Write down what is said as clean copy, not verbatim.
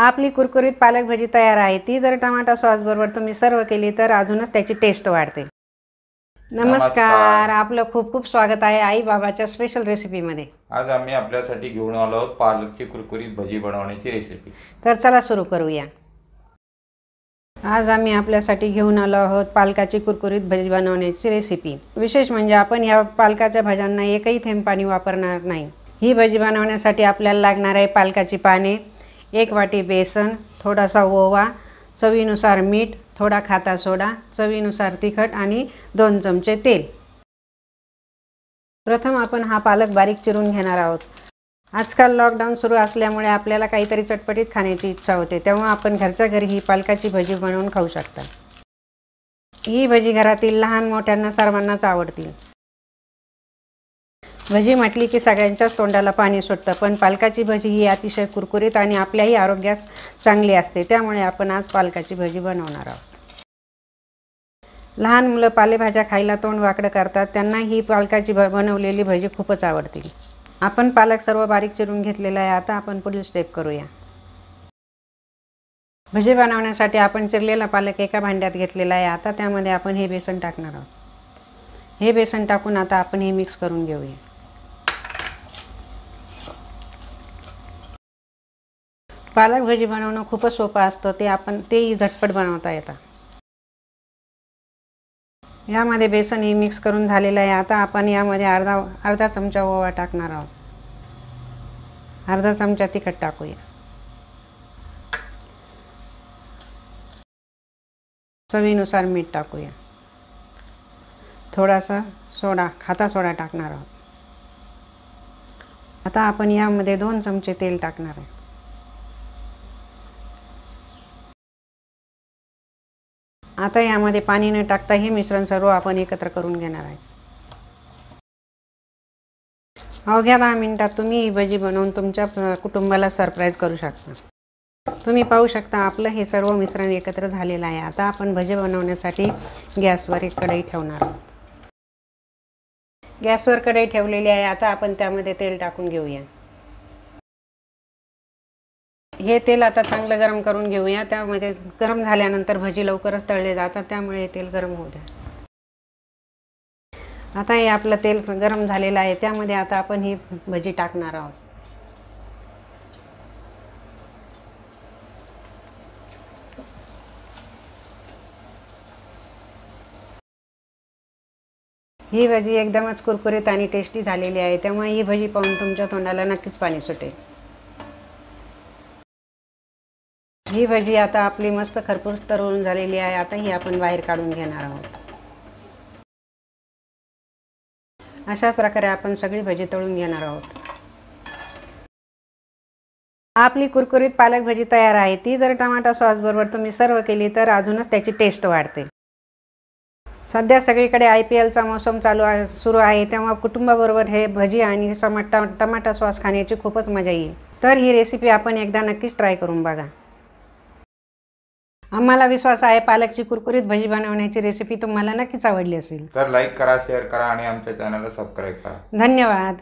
आपली कुरकुरीत पालक भाजी तयार आहे। ती जर टमाटा सॉस बरोबर तुम्ही सर्व केली तर अजूनच त्याची टेस्ट वाढते। नमस्कार, आपलं खूप खूप स्वागत आहे आई बाबाच्या स्पेशल रेसिपीमध्ये। आज आम्ही आपल्यासाठी घेऊन आलो आहोत पालकची कुरकुरीत भजी बनवण्याची रेसिपी। तर चला सुरू करूया। आज आम्ही आपल्यासाठी घेऊन आलो आहोत पालकाची कुरकुरीत भजी बनवण्याची रेसिपी। विशेष म्हणजे आपण या पालकाच्या भाज्यांना एकही थेंब पाणी वापरणार नाही। ही भजी बनवण्यासाठी आपल्याला लागणार आहे पालकाची पाने, 1 वाटी बेसन, थोडासा ओवा, चवीनुसार मीठ, थोडा खाता सोडा, चवीनुसार तिखट आणि 2 चमचे तेल। प्रथम आपण हा पालक बारीक चिरून घेणार आहोत। आजकाल लॉकडाऊन सुरू असल्यामुळे आपल्याला काहीतरी चटपटीत खाण्याची इच्छा होते, तेव्हा आपण घरच्या घरी ही पालकाची भजी बनवून खाऊ शकता। ही भजी घरातील लहान मोठ्यांना सर्वांनाच आवडतील। भजी म्हटली की सगळ्यांच्याच तोंडाला पाणी सुटतं, पण पालकाची भजी ही अतिशय कुरकुरीत आणि आपल्याही आरोग्यास चांगली असते, त्यामुळे आपण आज पालकाची भजी बनवणार आहोत। लहान मुलं पालेभाज्या खायला तोंड वाकडं करतात, त्यांना ही पालकाची बनवलेली भजी खूपच आवडतील। आपण पालक सर्व बारीक चिरून घेतलेला आहे। आता आपण पुढील स्टेप करूया। भजी बनवण्यासाठी आपण चिरलेला पालक एका भांड्यात घेतलेला आहे। आता त्यामध्ये आपण हे बेसन टाकणार आहोत। हे बेसन टाकून आता आपण हे मिक्स करून घेऊया। पालक भजी बनवणं खूपच सोपं असतं, तेही झटपट बनवता येतं। यामध्ये बेसन ही मिक्स करून झालेलं आहे। आता आपण यामध्ये अर्धा चमचा ओवा टाकणार आहोत। अर्धा चमचा तिखट टाकूया। चवीनुसार मीठ टाकूया। थोडासा सोडा, खाता सोडा टाकणार आहोत। आता आपण यामध्ये 2 चमचे तेल टाकणार आहे। आता यामध्ये पाणी न टाकता हे मिश्रण सर्व आपण एकत्र करून घेणार आहे। अवघ्या 10 मिनिटात तुम्ही ही भजी बनवून तुमच्या कुटुंबाला सरप्राईज करू शकता। तुम्ही पाहू शकता आपलं हे सर्व मिश्रण एकत्र झालेलं आहे। आता आपण भजी बनवण्यासाठी गॅसवर एक कढई ठेवणार आहोत। गॅसवर कढई ठेवलेली आहे। आता आपण त्यामध्ये तेल टाकून घेऊया। हे तेल आता चांगलं गरम करून घेऊया। त्यामध्ये गरम झाल्यानंतर भजी लवकरच तळले जातात, त्यामुळे हे तेल गरम होऊ द्या। आता हे आपलं तेल गरम झालेलं आहे, त्यामध्ये आता आपण ही भजी टाकणार आहोत। ही भजी एकदमच कुरकुरीत आणि टेस्टी झालेली आहे, त्यामुळे ही भजी पाहून तुमच्या तोंडाला नक्कीच पाणी सुटेल। ही भजी आता आपली मस्त खरपूस तळून झालेली आहे। आता ही आपण बाहेर काढून घेणार आहोत। अशा प्रकारे आपण सगळी भजी तळून घेणार आहोत। आपली कुरकुरीत पालक भजी तयार आहे। ती जर टमाटा सॉस बरोबर तुम्ही सर्व केली तर अजूनच त्याची टेस्ट वाढते। सध्या सगळीकडे IPLचा मौसम सुरू आहे, तेव्हा कुटुंबाबरोबर हे भजी आणि टमाटा सॉस खाण्याची खूपच मजा येईल। तर ही रेसिपी आपण एकदा नक्कीच ट्राय करून बघा। आम्हाला विश्वास आहे पालकची कुरकुरीत भजी बनवण्याची रेसिपी तुम्हाला नक्कीच आवडली असेल। तर लाईक करा, शेअर करा आणि आमच्या चॅनलला सबस्क्राईब करा। धन्यवाद।